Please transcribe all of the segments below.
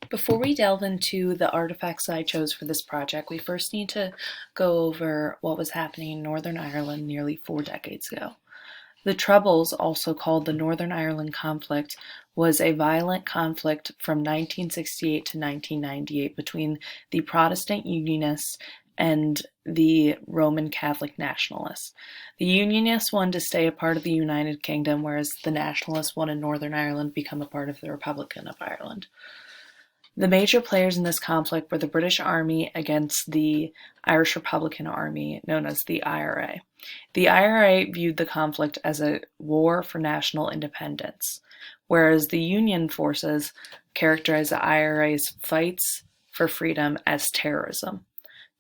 Before we delve into the artifacts I chose for this project, we first need to go over what was happening in Northern Ireland nearly 4 decades ago. The Troubles, also called the Northern Ireland Conflict, was a violent conflict from 1968 to 1998 between the Protestant Unionists and the Roman Catholic Nationalists. The Unionists wanted to stay a part of the United Kingdom, whereas the Nationalists wanted Northern Ireland become a part of the Republic of Ireland. The major players in this conflict were the British Army against the Irish Republican Army, known as the IRA. The IRA viewed the conflict as a war for national independence, whereas the Union forces characterized the IRA's fights for freedom as terrorism.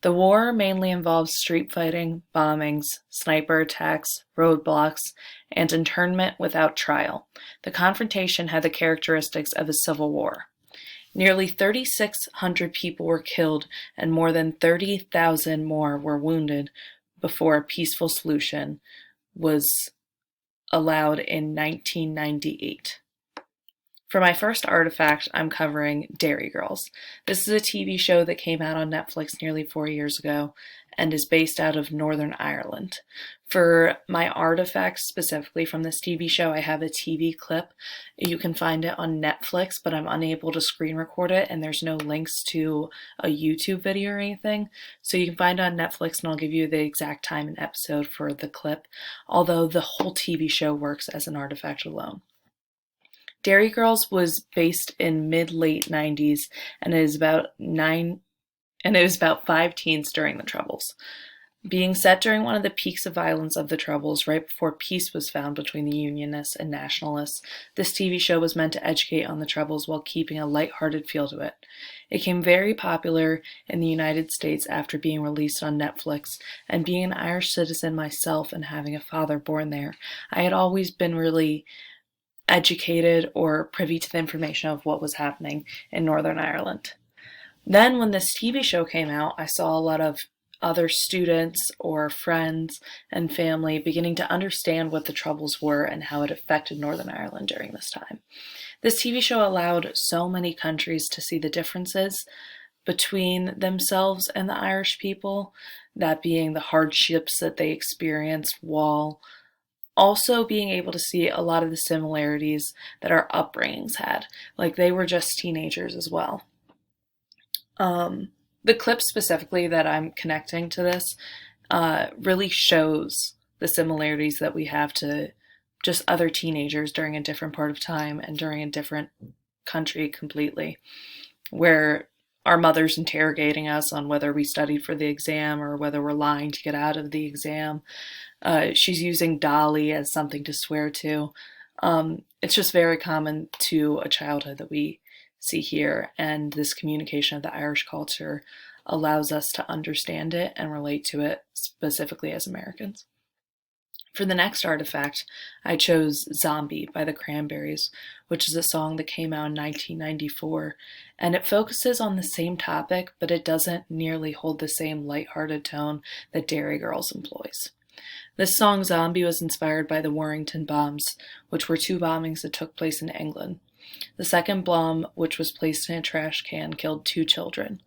The war mainly involved street fighting, bombings, sniper attacks, roadblocks, and internment without trial. The confrontation had the characteristics of a civil war. Nearly 3,600 people were killed and more than 30,000 more were wounded before a peaceful solution was allowed in 1998. For my first artifact, I'm covering Dairy Girls. This is a TV show that came out on Netflix nearly 4 years ago and is based out of Northern Ireland. For my artifacts specifically from this TV show, I have a TV clip. You can find it on Netflix, but I'm unable to screen record it, and there's no links to a YouTube video or anything. So you can find it on Netflix, and I'll give you the exact time and episode for the clip, although the whole TV show works as an artifact alone. Dairy Girls was based in mid-late 90s, and it was about 5 teens during the Troubles. Being set during one of the peaks of violence of the Troubles, right before peace was found between the Unionists and Nationalists, this TV show was meant to educate on the Troubles while keeping a lighthearted feel to it. It became very popular in the United States after being released on Netflix, and being an Irish citizen myself and having a father born there, I had always been really educated or privy to the information of what was happening in Northern Ireland. Then when this TV show came out, I saw a lot of other students or friends and family beginning to understand what the Troubles were and how it affected Northern Ireland during this time. This TV show allowed so many countries to see the differences between themselves and the Irish people, that being the hardships that they experienced while also being able to see a lot of the similarities that our upbringings had. Like, they were just teenagers as well. The clip specifically that I'm connecting to this really shows the similarities that we have to just other teenagers during a different part of time and during a different country completely, where our mother's interrogating us on whether we studied for the exam or whether we're lying to get out of the exam. She's using Dolly as something to swear to. It's just very common to a childhood that we see here, and this communication of the Irish culture allows us to understand it and relate to it specifically as Americans. For the next artifact, I chose Zombie by the Cranberries, which is a song that came out in 1994, and it focuses on the same topic, but it doesn't nearly hold the same lighthearted tone that Dairy Girls employs. This song, Zombie, was inspired by the Warrington bombs, which were 2 bombings that took place in England. The second bomb, which was placed in a trash can, killed 2 children.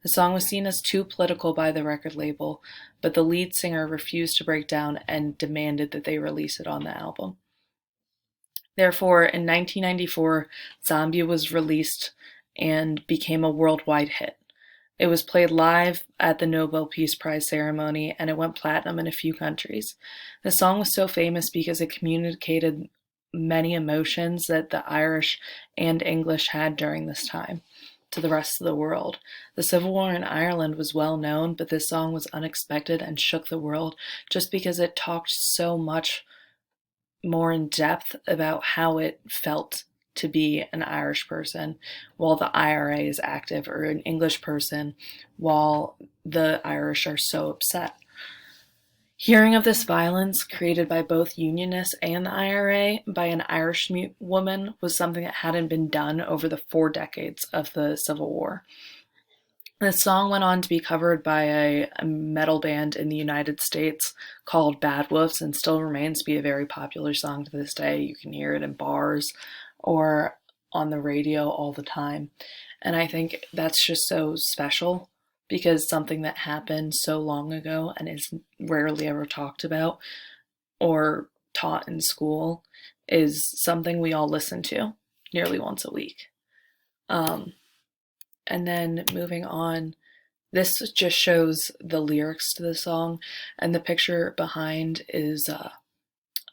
The song was seen as too political by the record label, but the lead singer refused to break down and demanded that they release it on the album. Therefore, in 1994, Zombie was released and became a worldwide hit. It was played live at the Nobel Peace Prize ceremony, and it went platinum in a few countries. The song was so famous because it communicated many emotions that the Irish and English had during this time to the rest of the world. The Civil War in Ireland was well known, but this song was unexpected and shook the world just because it talked so much more in depth about how it felt to be an Irish person while the IRA is active, or an English person while the Irish are so upset. Hearing of this violence created by both Unionists and the IRA by an Irish woman was something that hadn't been done over the 4 decades of the Civil War. The song went on to be covered by a metal band in the United States called Bad Wolves, and still remains to be a very popular song to this day. You can hear it in bars or on the radio all the time. And I think that's just so special because something that happened so long ago and is rarely ever talked about or taught in school is something we all listen to nearly once a week. Um, and then moving on, this just shows the lyrics to the song, and the picture behind is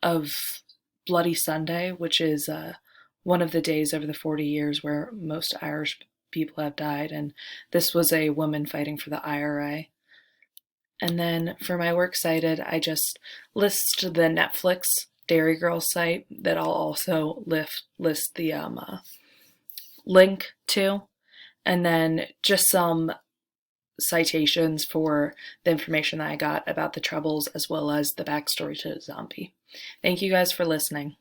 of Bloody Sunday, which is one of the days over the 40 years where most Irish people have died, and this was a woman fighting for the IRA. And then for my works cited, I just list the Netflix Dairy Girl site that I'll also list the link to, and then just some citations for the information that I got about the Troubles as well as the backstory to the zombie. Thank you guys for listening.